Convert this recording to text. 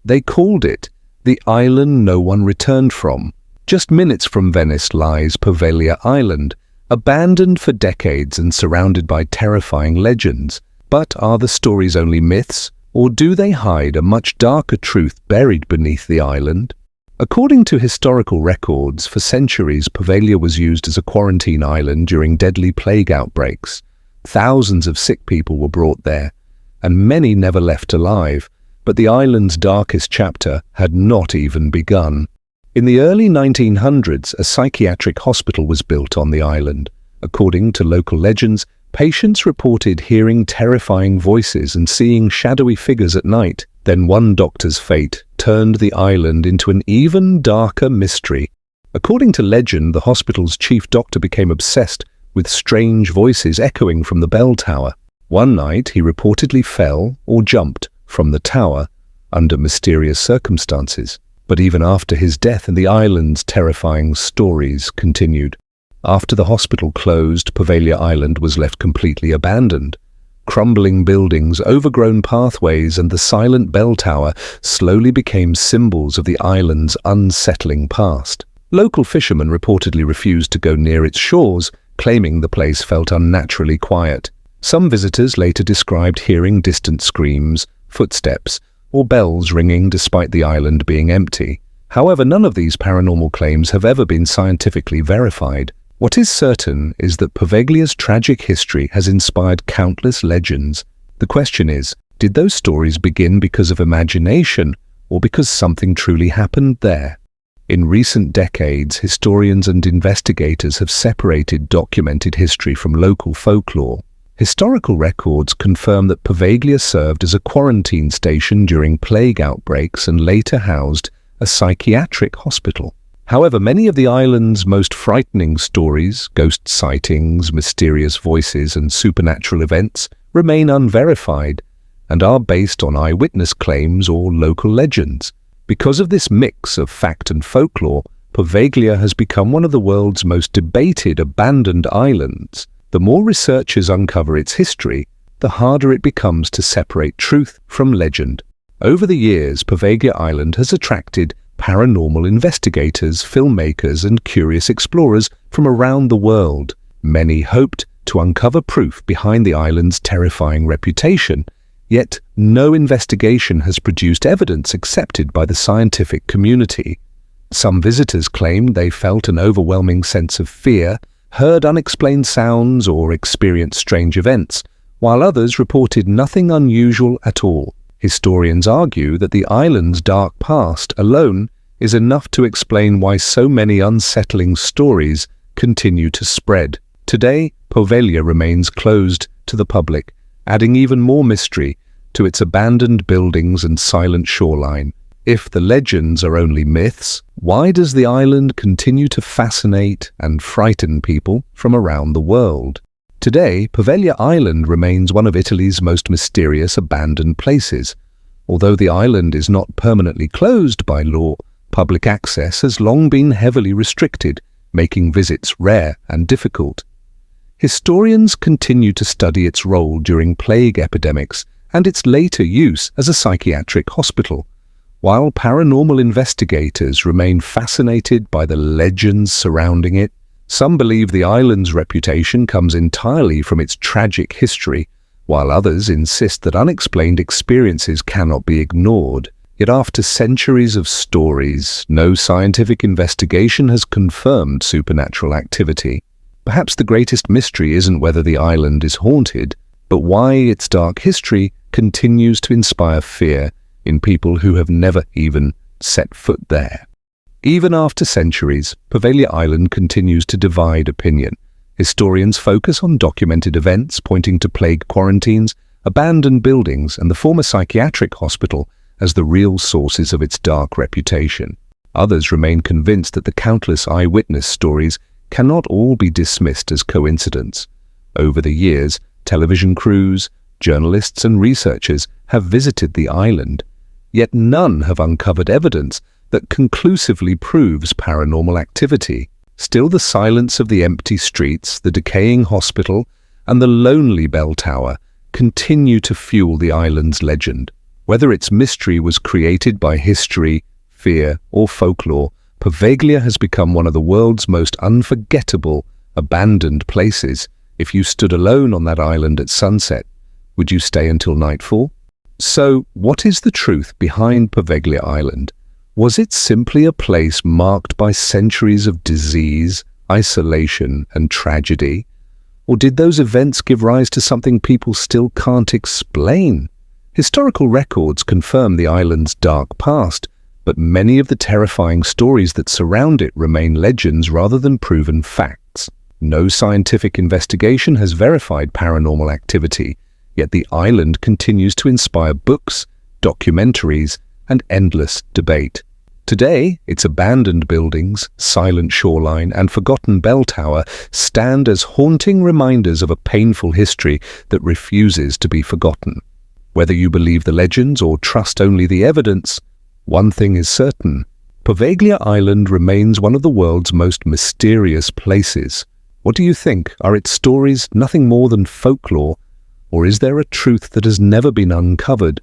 They called it the island no one returned from. Just minutes from Venice lies Poveglia Island, abandoned for decades and surrounded by terrifying legends. But are the stories only myths, or do they hide a much darker truth buried beneath the island? According to historical records, for centuries Poveglia was used as a quarantine island during deadly plague outbreaks. Thousands of sick people were brought there, and many never left alive, but the island's darkest chapter had not even begun. In the early 1900s, a psychiatric hospital was built on the island. According to local legends, patients reported hearing terrifying voices and seeing shadowy figures at night. Then one doctor's fate turned the island into an even darker mystery. According to legend, the hospital's chief doctor became obsessed with strange voices echoing from the bell tower. One night, he reportedly fell or jumped from the tower under mysterious circumstances. But even after his death, the island's terrifying stories continued. After the hospital closed, Poveglia Island was left completely abandoned. Crumbling buildings, overgrown pathways, and the silent bell tower slowly became symbols of the island's unsettling past. Local fishermen reportedly refused to go near its shores, claiming the place felt unnaturally quiet. Some visitors later described hearing distant screams, footsteps, or bells ringing despite the island being empty. However, none of these paranormal claims have ever been scientifically verified. What is certain is that Poveglia's tragic history has inspired countless legends. The question is, did those stories begin because of imagination or because something truly happened there? In recent decades, historians and investigators have separated documented history from local folklore. Historical records confirm that Poveglia served as a quarantine station during plague outbreaks and later housed a psychiatric hospital. However, many of the island's most frightening stories, ghost sightings, mysterious voices, and supernatural events, remain unverified and are based on eyewitness claims or local legends. Because of this mix of fact and folklore, Poveglia has become one of the world's most debated abandoned islands. The more researchers uncover its history, the harder it becomes to separate truth from legend. Over the years, Poveglia Island has attracted paranormal investigators, filmmakers, and curious explorers from around the world. Many hoped to uncover proof behind the island's terrifying reputation, yet no investigation has produced evidence accepted by the scientific community. Some visitors claim they felt an overwhelming sense of fear, heard unexplained sounds, or experienced strange events, while others reported nothing unusual at all. Historians argue that the island's dark past alone is enough to explain why so many unsettling stories continue to spread. Today, Poveglia remains closed to the public, adding even more mystery to its abandoned buildings and silent shoreline. If the legends are only myths, why does the island continue to fascinate and frighten people from around the world? Today, Poveglia Island remains one of Italy's most mysterious abandoned places. Although the island is not permanently closed by law, public access has long been heavily restricted, making visits rare and difficult. Historians continue to study its role during plague epidemics and its later use as a psychiatric hospital, while paranormal investigators remain fascinated by the legends surrounding it. Some believe the island's reputation comes entirely from its tragic history, while others insist that unexplained experiences cannot be ignored. Yet after centuries of stories, no scientific investigation has confirmed supernatural activity. Perhaps the greatest mystery isn't whether the island is haunted, but why its dark history continues to inspire fear in people who have never even set foot there. Even after centuries, Poveglia Island continues to divide opinion. Historians focus on documented events pointing to plague quarantines, abandoned buildings, and the former psychiatric hospital as the real sources of its dark reputation. Others remain convinced that the countless eyewitness stories cannot all be dismissed as coincidence. Over the years, television crews, journalists, and researchers have visited the island, yet none have uncovered evidence that conclusively proves paranormal activity. Still, the silence of the empty streets, the decaying hospital, and the lonely bell tower continue to fuel the island's legend. Whether its mystery was created by history, fear, or folklore, Poveglia has become one of the world's most unforgettable, abandoned places. If you stood alone on that island at sunset, would you stay until nightfall? So, what is the truth behind Poveglia Island? Was it simply a place marked by centuries of disease, isolation, and tragedy? Or did those events give rise to something people still can't explain? Historical records confirm the island's dark past, but many of the terrifying stories that surround it remain legends rather than proven facts. No scientific investigation has verified paranormal activity, yet the island continues to inspire books, documentaries, and endless debate. Today, its abandoned buildings, silent shoreline, and forgotten bell tower stand as haunting reminders of a painful history that refuses to be forgotten. Whether you believe the legends or trust only the evidence, one thing is certain: Poveglia Island remains one of the world's most mysterious places. What do you think? Are its stories nothing more than folklore, or is there a truth that has never been uncovered?